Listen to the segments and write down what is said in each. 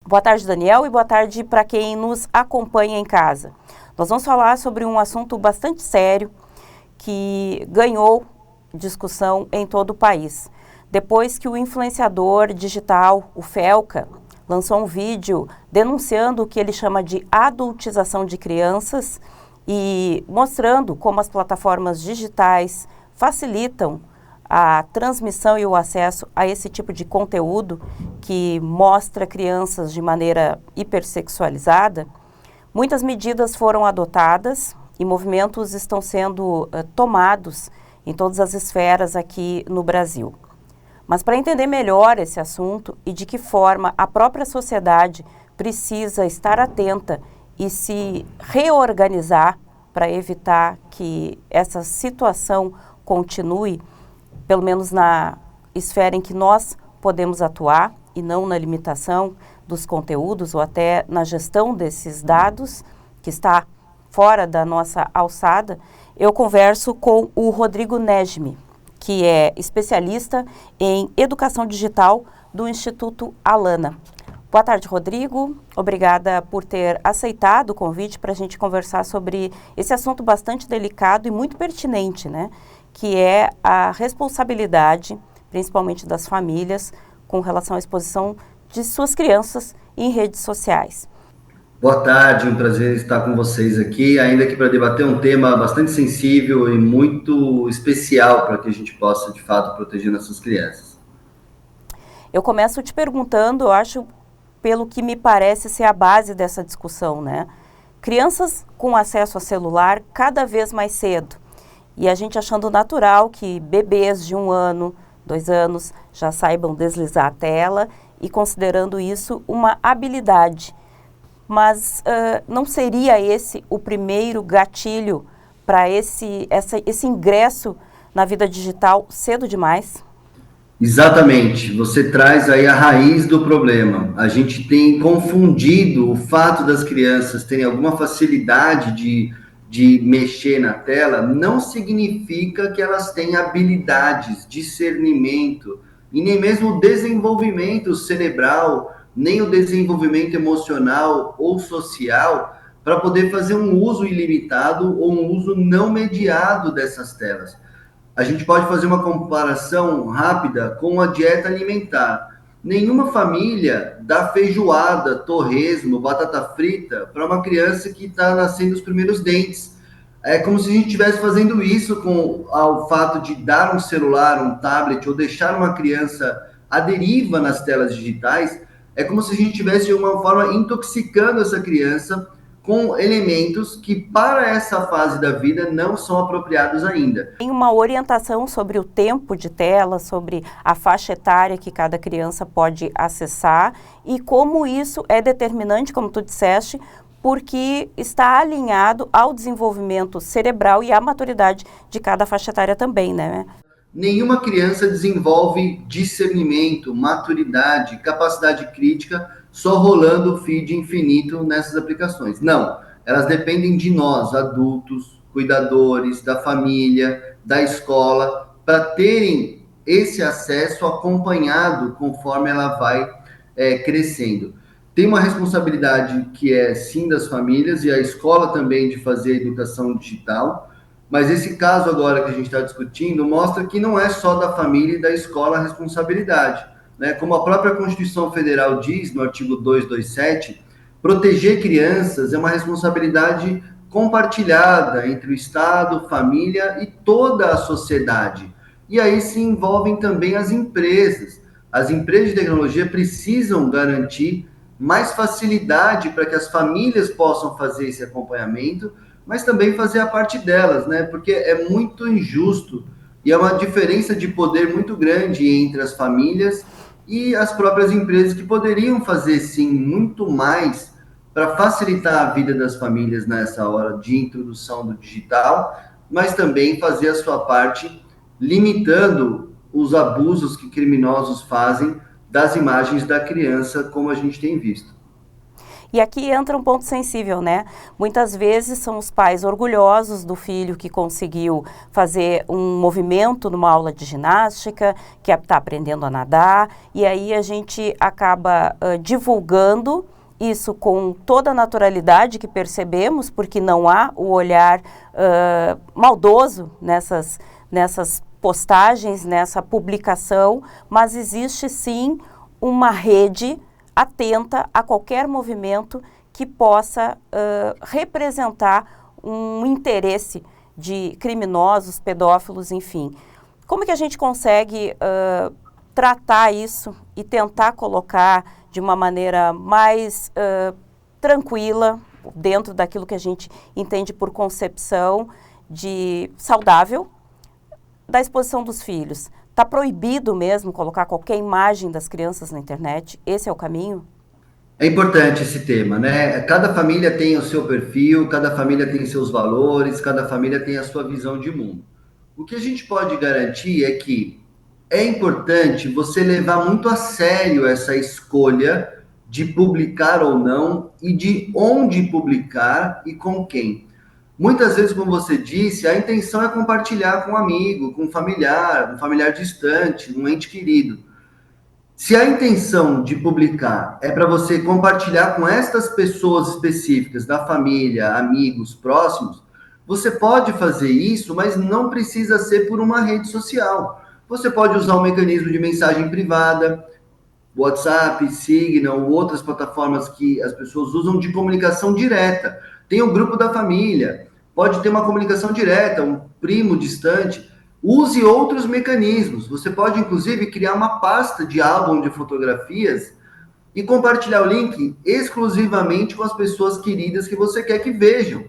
Boa tarde, Daniel, e boa tarde para quem nos acompanha em casa. Nós vamos falar sobre um assunto bastante sério que ganhou discussão em todo o país. Depois que o influenciador digital, o Felca, lançou um vídeo denunciando o que ele chama de adultização de crianças e mostrando como as plataformas digitais facilitam a transmissão e o acesso a esse tipo de conteúdo que mostra crianças de maneira hipersexualizada, muitas medidas foram adotadas e movimentos estão sendo tomados em todas as esferas aqui no Brasil. Mas para entender melhor esse assunto e de que forma a própria sociedade precisa estar atenta e se reorganizar para evitar que essa situação continue, pelo menos na esfera em que nós podemos atuar e não na limitação dos conteúdos ou até na gestão desses dados, que está fora da nossa alçada, eu converso com o Rodrigo Nejmi, que é especialista em educação digital do Instituto Alana. Boa tarde, Rodrigo. Obrigada por ter aceitado o convite para a gente conversar sobre esse assunto bastante delicado e muito pertinente, né? Que é a responsabilidade, principalmente das famílias, com relação à exposição de suas crianças em redes sociais. Boa tarde, um prazer estar com vocês aqui, ainda aqui para debater um tema bastante sensível e muito especial para que a gente possa, de fato, proteger nossas crianças. Eu começo te perguntando, eu acho, pelo que me parece ser a base dessa discussão, né? Crianças com acesso a celular cada vez mais cedo. E a gente achando natural que bebês de 1 ano, 2 anos, já saibam deslizar a tela e considerando isso uma habilidade. Mas não seria esse o primeiro gatilho para esse ingresso na vida digital cedo demais? Exatamente, você traz aí a raiz do problema. A gente tem confundido o fato das crianças terem alguma facilidade de mexer na tela, não significa que elas têm habilidades, discernimento, e nem mesmo o desenvolvimento cerebral, nem o desenvolvimento emocional ou social, para poder fazer um uso ilimitado ou um uso não mediado dessas telas. A gente pode fazer uma comparação rápida com a dieta alimentar. Nenhuma família dá feijoada, torresmo, batata frita para uma criança que está nascendo os primeiros dentes. É como se a gente estivesse fazendo isso com o fato de dar um celular, um tablet, ou deixar uma criança à deriva nas telas digitais. É como se a gente estivesse, de alguma forma, intoxicando essa criança com elementos que, para essa fase da vida, não são apropriados ainda. Tem uma orientação sobre o tempo de tela, sobre a faixa etária que cada criança pode acessar e como isso é determinante, como tu disseste, porque está alinhado ao desenvolvimento cerebral e à maturidade de cada faixa etária também, né? Nenhuma criança desenvolve discernimento, maturidade, capacidade crítica só rolando o feed infinito nessas aplicações. Não, elas dependem de nós, adultos, cuidadores, da família, da escola, para terem esse acesso acompanhado conforme ela vai crescendo. Tem uma responsabilidade que é sim das famílias e a escola também de fazer a educação digital, mas esse caso agora que a gente está discutindo mostra que não é só da família e da escola a responsabilidade, né? Como a própria Constituição Federal diz, no artigo 227, proteger crianças é uma responsabilidade compartilhada entre o Estado, família e toda a sociedade. E aí se envolvem também as empresas. As empresas de tecnologia precisam garantir mais facilidade para que as famílias possam fazer esse acompanhamento, mas também fazer a parte delas, né? Porque é muito injusto e é uma diferença de poder muito grande entre as famílias e as próprias empresas que poderiam fazer, sim, muito mais para facilitar a vida das famílias nessa hora de introdução do digital, mas também fazer a sua parte limitando os abusos que criminosos fazem das imagens da criança, como a gente tem visto. E aqui entra um ponto sensível, né? Muitas vezes são os pais orgulhosos do filho que conseguiu fazer um movimento numa aula de ginástica, que está aprendendo a nadar, e aí a gente acaba divulgando isso com toda a naturalidade que percebemos, porque não há o olhar maldoso nessas postagens, nessa publicação, mas existe sim uma rede atenta a qualquer movimento que possa representar um interesse de criminosos, pedófilos, enfim. Como que a gente consegue tratar isso e tentar colocar de uma maneira mais tranquila, dentro daquilo que a gente entende por concepção de saudável, da exposição dos filhos? Está proibido mesmo colocar qualquer imagem das crianças na internet? Esse é o caminho? É importante esse tema, né? Cada família tem o seu perfil, cada família tem seus valores, cada família tem a sua visão de mundo. O que a gente pode garantir é que é importante você levar muito a sério essa escolha de publicar ou não e de onde publicar e com quem. Muitas vezes, como você disse, a intenção é compartilhar com um amigo, com um familiar distante, um ente querido. Se a intenção de publicar é para você compartilhar com estas pessoas específicas da família, amigos, próximos, você pode fazer isso, mas não precisa ser por uma rede social. Você pode usar um mecanismo de mensagem privada, WhatsApp, Signal, outras plataformas que as pessoas usam de comunicação direta. Tem o grupo da família, pode ter uma comunicação direta, um primo distante. Use outros mecanismos. Você pode, inclusive, criar uma pasta de álbum de fotografias e compartilhar o link exclusivamente com as pessoas queridas que você quer que vejam.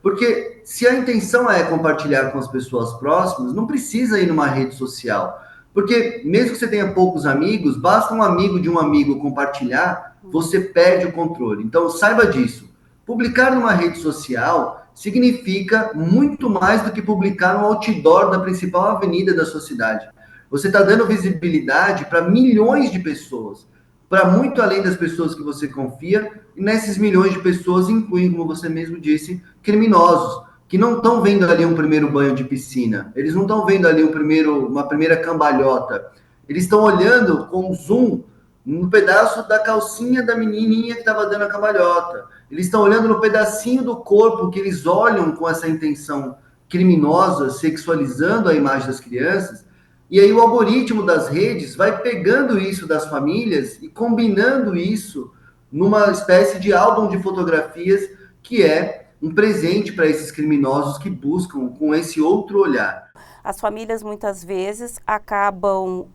Porque se a intenção é compartilhar com as pessoas próximas, não precisa ir numa rede social. Porque mesmo que você tenha poucos amigos, basta um amigo de um amigo compartilhar, você perde o controle. Então saiba disso. Publicar numa rede social significa muito mais do que publicar no outdoor da principal avenida da sua cidade. Você está dando visibilidade para milhões de pessoas, para muito além das pessoas que você confia, e nessas milhões de pessoas incluem, como você mesmo disse, criminosos, que não estão vendo ali um primeiro banho de piscina, eles não estão vendo ali uma primeira cambalhota, eles estão olhando com zoom no pedaço da calcinha da menininha que estava dando a cambalhota, eles estão olhando no pedacinho do corpo que eles olham com essa intenção criminosa, sexualizando a imagem das crianças, e aí o algoritmo das redes vai pegando isso das famílias e combinando isso numa espécie de álbum de fotografias que é um presente para esses criminosos que buscam com esse outro olhar. As famílias muitas vezes acabam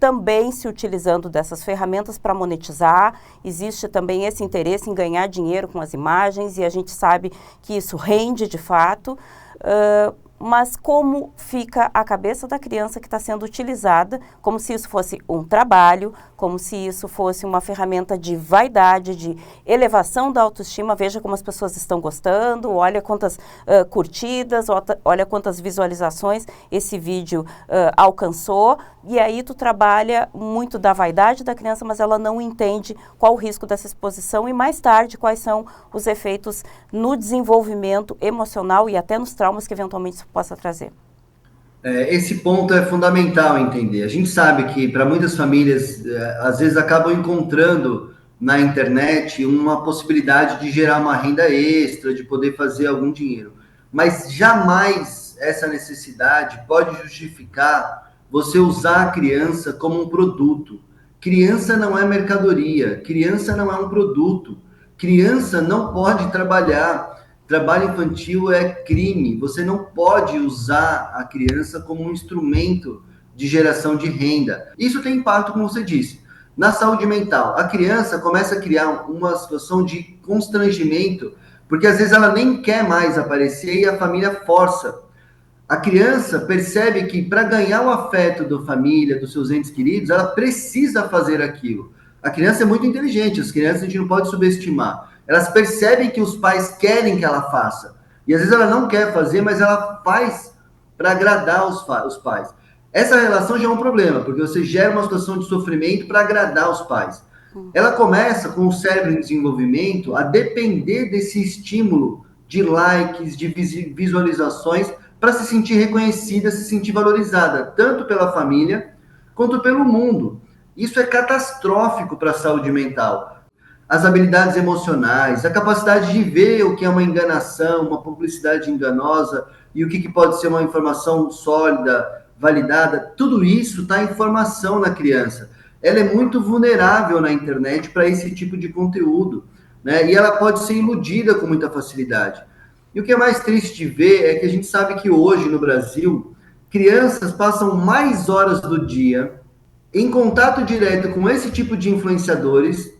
também se utilizando dessas ferramentas para monetizar. Existe também esse interesse em ganhar dinheiro com as imagens e a gente sabe que isso rende de fato. Mas como fica a cabeça da criança que está sendo utilizada, como se isso fosse um trabalho, como se isso fosse uma ferramenta de vaidade, de elevação da autoestima. Veja como as pessoas estão gostando, olha quantas curtidas, olha quantas visualizações esse vídeo alcançou. E aí tu trabalha muito da vaidade da criança, mas ela não entende qual o risco dessa exposição e mais tarde quais são os efeitos no desenvolvimento emocional e até nos traumas que eventualmente isso possa trazer. Esse ponto é fundamental entender. A gente sabe que para muitas famílias, às vezes acabam encontrando na internet uma possibilidade de gerar uma renda extra, de poder fazer algum dinheiro. Mas jamais essa necessidade pode justificar você usar a criança como um produto. Criança não é mercadoria, criança não é um produto, criança não pode trabalhar. Trabalho infantil é crime. Você não pode usar a criança como um instrumento de geração de renda. Isso tem impacto, como você disse, na saúde mental. A criança começa a criar uma situação de constrangimento, porque às vezes ela nem quer mais aparecer e a família força. A criança percebe que para ganhar o afeto da família, dos seus entes queridos, ela precisa fazer aquilo. A criança é muito inteligente, as crianças a gente não pode subestimar. Elas percebem que os pais querem que ela faça. E às vezes ela não quer fazer, mas ela faz para agradar os pais. Essa relação já é um problema, porque você gera uma situação de sofrimento para agradar os pais. ela começa com o cérebro em desenvolvimento a depender desse estímulo de likes, de visualizações, para se sentir reconhecida, se sentir valorizada, tanto pela família quanto pelo mundo. Isso é catastrófico para a saúde mental. As habilidades emocionais, a capacidade de ver o que é uma enganação, uma publicidade enganosa e o que pode ser uma informação sólida, validada, tudo isso está em formação na criança. Ela é muito vulnerável na internet para esse tipo de conteúdo, né? E ela pode ser iludida com muita facilidade. E o que é mais triste de ver é que a gente sabe que hoje no Brasil, crianças passam mais horas do dia em contato direto com esse tipo de influenciadores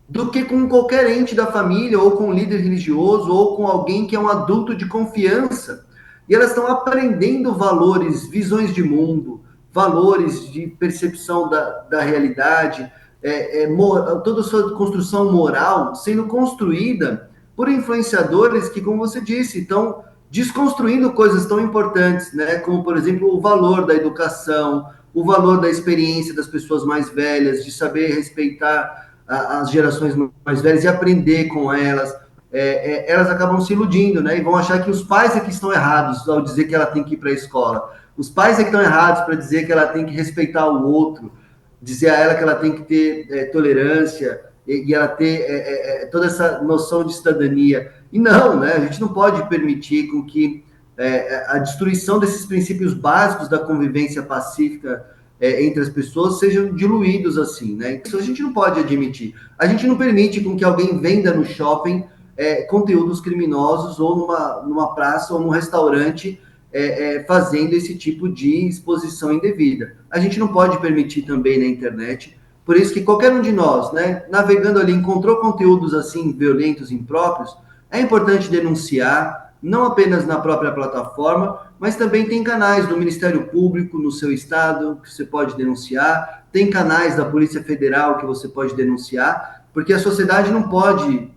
do que com qualquer ente da família, ou com um líder religioso, ou com alguém que é um adulto de confiança. E elas estão aprendendo valores, visões de mundo, valores de percepção da realidade, toda a sua construção moral sendo construída por influenciadores que, como você disse, estão desconstruindo coisas tão importantes, né? Como, por exemplo, o valor da educação, o valor da experiência das pessoas mais velhas, de saber respeitar as gerações mais velhas e aprender com elas. Elas acabam se iludindo, né? E vão achar que os pais é que estão errados ao dizer que ela tem que ir para a escola. Os pais é que estão errados para dizer que ela tem que respeitar o outro, dizer a ela que ela tem que ter tolerância e ela ter toda essa noção de cidadania. E não, né? A gente não pode permitir com que a destruição desses princípios básicos da convivência pacífica entre as pessoas sejam diluídos assim, né? Isso a gente não pode admitir. A gente não permite com que alguém venda no shopping conteúdos criminosos, ou numa praça ou num restaurante fazendo esse tipo de exposição indevida. A gente não pode permitir também na internet. Por isso que qualquer um de nós, né, navegando ali, encontrou conteúdos assim violentos, impróprios, é importante denunciar, não apenas na própria plataforma, mas também tem canais do Ministério Público no seu estado que você pode denunciar, tem canais da Polícia Federal que você pode denunciar, porque a sociedade não pode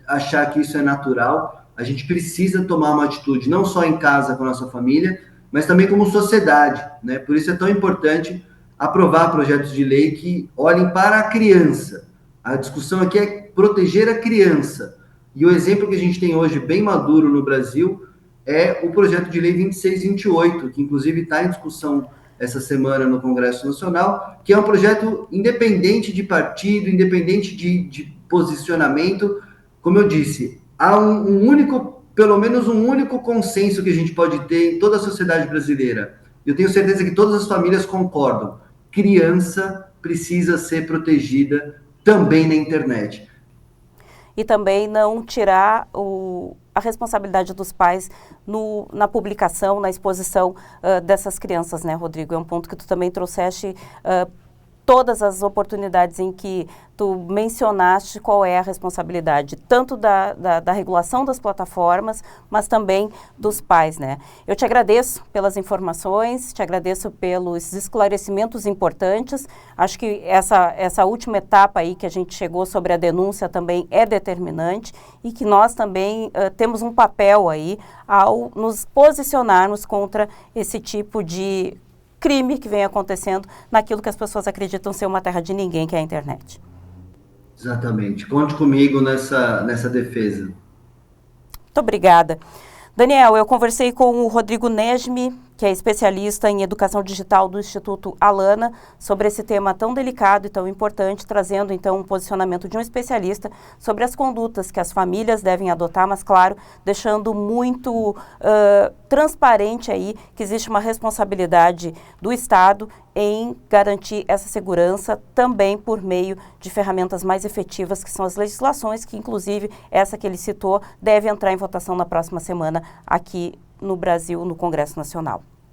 achar que isso é natural. A gente precisa tomar uma atitude, não só em casa com a nossa família, mas também como sociedade, né? Por isso é tão importante aprovar projetos de lei que olhem para a criança. A discussão aqui é proteger a criança. E o exemplo que a gente tem hoje, bem maduro no Brasil, é o projeto de lei 2628, que inclusive está em discussão essa semana no Congresso Nacional, que é um projeto independente de partido, independente de posicionamento. Como eu disse, há pelo menos um único consenso que a gente pode ter em toda a sociedade brasileira. Eu tenho certeza que todas as famílias concordam. Criança precisa ser protegida também na internet. E também não tirar a responsabilidade dos pais na publicação, na exposição dessas crianças, né, Rodrigo? É um ponto que tu também trouxeste todas as oportunidades em que tu mencionaste qual é a responsabilidade, tanto da regulação das plataformas, mas também dos pais, né? Eu te agradeço pelas informações, te agradeço pelos esclarecimentos importantes. Acho que essa última etapa aí que a gente chegou sobre a denúncia também é determinante, e que nós também temos um papel aí ao nos posicionarmos contra esse tipo de crime que vem acontecendo naquilo que as pessoas acreditam ser uma terra de ninguém, que é a internet. Exatamente. Conte comigo nessa defesa. Muito obrigada. Daniel, eu conversei com o Rodrigo Nejmi, que é especialista em educação digital do Instituto Alana, sobre esse tema tão delicado e tão importante, trazendo então um posicionamento de um especialista sobre as condutas que as famílias devem adotar, mas claro, deixando muito transparente aí que existe uma responsabilidade do Estado em garantir essa segurança também por meio de ferramentas mais efetivas, que são as legislações, que inclusive essa que ele citou deve entrar em votação na próxima semana aqui no Brasil, no Congresso Nacional.